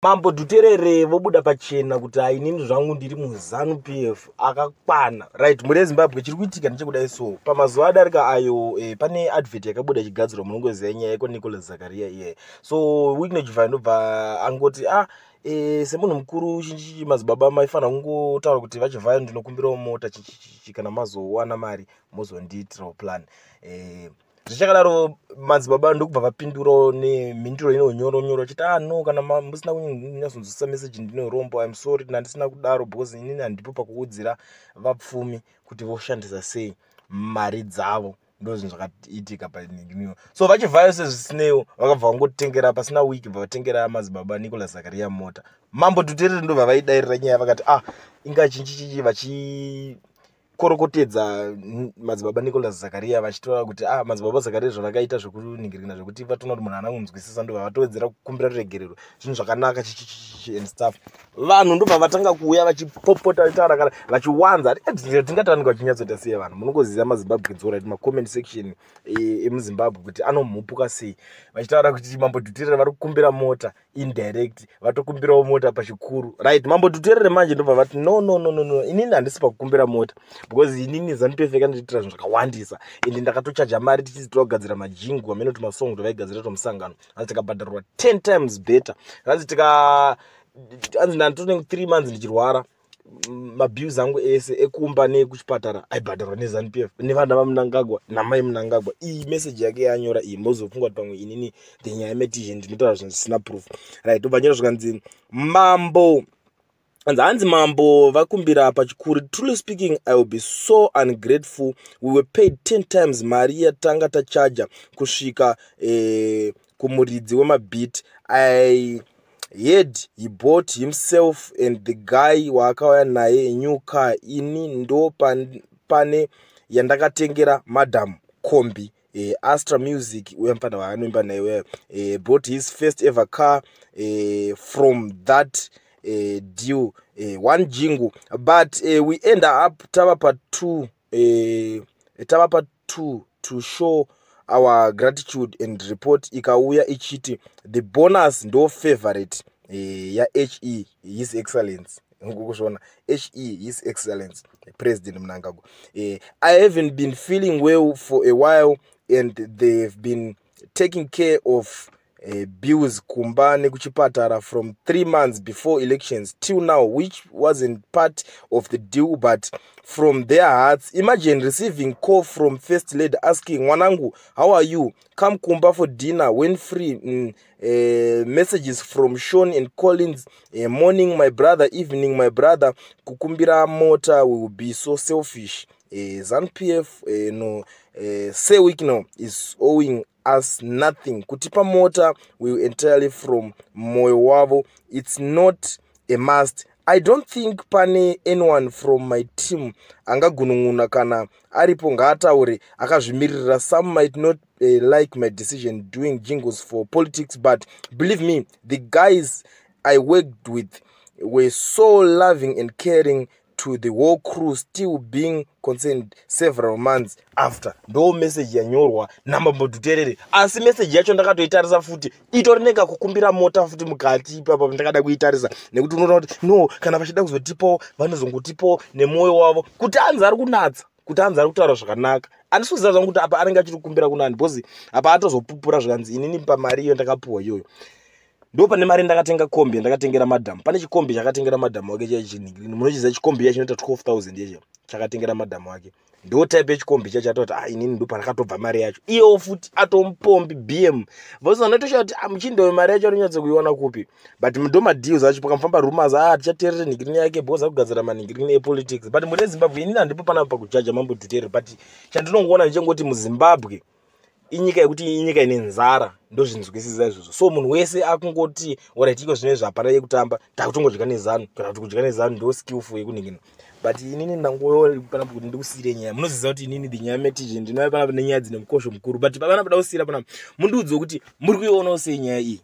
Mambo Dhuterere vobuda pachena kuti inini zvangu ndiri muZanu PF akakwana. Right, muri Zimbabwe chiri kuitika ndechekudai so. Pamazuva adarika ayo pane advert yakabuda chigadzirwa munongoziva nyaya yeko Nicholas Zakaria iye. So Wignojivha ndobva angoti semunhu mukuru chinji madzibaba maifana kungotaura kuti vachivhayo ndinokumbirawo mota kana mazowana mari mozondiitirawo plan. Zvichakadaro madzibaba ndokubva vapindurawo nemhinduro inonyoro chiti no kana musina kunyazonzwisisa message ndinorombo I'm sorry ndandisina kudaro because inini handipo pakuudzira vapfumi kuti voshandisa sei mari dzavo. Ndo zvinhu zvakaitika paningiyo. So vachivhayo sezvisinewo vakabva vangotengera pasina wiki vatengera madzibaba Nicholas Zakaria mota. Mambo Dhuterere ndobva vaidairira nyaya vakati inga chinji vachi korokotedza madzibaba Nicholas Zakaria vachitora kuti madzibaba Zakaria zvavakaita zvekuningirina zvekuti vatona kuti munhu ana kunzwisisa ndobva vatowedzera kukumbira ruregerero zvinhu zvakanaka and stuff. Vanhu ndobva vatanga kuuya vachipopota vachitaura kana vachiwanza tingatanika vachinyatsota sei vanhu munongoziva maZimbabwe dzora ma comment section emuZimbabwe kuti anomhupuka sei vachitaura kuti Mambo Dhuterere vari kukumbira mota indirect vatokumbirawo mota pachikuru. Right, Mambo Dhuterere manje ndobva vati no inini handisi pakukumbira mota because inini ZANU PF ndiitira zvinhu zvakawandisa ende ndakatochaja mari tichizitoa kugadzira majingu amene kuti masong tovaigadzira tomusangano hanzi tikabhadharwa 10 times better. Hanzi hanzi ndanditone 3 months ndichirwara mabhiuzi angu ese ekumba nekuchipatara aibhadharwa neZANU PF nevana vaMnangagwa namai Mnangagwa. Iyi message yake yanyora iyi mozofunga kuti pamwe inini ndenyaya yemetizhe ndinotaura zvinhu zvisina proof. Right, obva nyora zvikanzi Mambo hanzi Mambo vakumbira pachikuru. Truly speaking, I will be so ungrateful. We were paid 10 times mari yatanga tachaja kusvika kumuridzi wemabit. I heard he bought himself and the guy waakauya naye a new car. Ini ndo pane yandakatengera madam kombi Astra Music wempana vaanoimba naye bought his first ever car from that deal one jingle, but we end up tava two to show our gratitude and report ikauya ichiti the bonus ndo favorite ya HE His Excellence ngokuzvona HE His Excellence President Mnangagwa. I haven't been feeling well for a while and they've been taking care of bills kumbane kuchipatara from 3 months before elections till now, which wasn't part of the deal but from their hearts. Imagine receiving call from First Lady asking Wanangu, how are you? Come kumba for dinner when free. Messages from Sean and Collins, morning my brother, evening my brother, kukumbira mota. We will be so selfish. ZANU PF no say week now is owing us nothing. Kutipa mota will entirely from moyo wavo. It's not a must. I don't think pane anyone from my team angagunununa kana aripo ngaataure akazvimirira. Some might not like my decision doing jingles for politics, but believe me, the guys I worked with were so loving and caring to the whole crew, still being concerned several months after. Ndo message yanyorwa naMambo Dhuterere. Asi message yacho ndakatoitarisa futi itorineka kukumbira mota futi mukati papa ndakada kuitarisa nekuti unoona kuti no kana vachida kuzotipo vanozongotipo nemoyo wavo kuti anzi ari kunatsa kuti anzi ari kutaura zvakanaka. Handisi kuziva zvangu kuti apa anenge achiri kukumbira kunani because apa atozopupura zvikanzi inini pamari iyo ndakapuwa iyoyo ndo pane mari ndakatenga kombi ndakatengera madam. Pane chikombi chakatengera madam wake chaichiningirini munochiziva chikombi yacho chinoita 12,000 yecho chakatengera madam wake. Ndo type yechikombi chacho atoti inini ndo pandakatobva mari yacho iyo futi atomupombi BM vosi vanotosha kuti muchindo mari yacho anonyatsa kuiona kupi but ndo madeals acho pakamufamba rumors tichateerere ningirini yake boza kugadzira maningirini epolitics but muri Zimbabwe inini handipo panapa pakujaja Mambo Dhuterere but chandinongoona ndichengoti muZimbabwe inyika yekuti inyika ine nzara ndo zvinzwisisa izvozvo. So munhu wese akungoti alright iko zvine zvapana yekutamba takutongodya neZANU kana kuti kudya neZANU ndo skillful yekuningina but inini ndangoyo panapa kuti ndikusire nyaya munoziva kuti inini ndinyaya metizhe ndinoya panapa nenyaya dzine mukosho mukuru but panapa kusira panapa mundiudze kuti muri kuionawo sei nyaya iyi.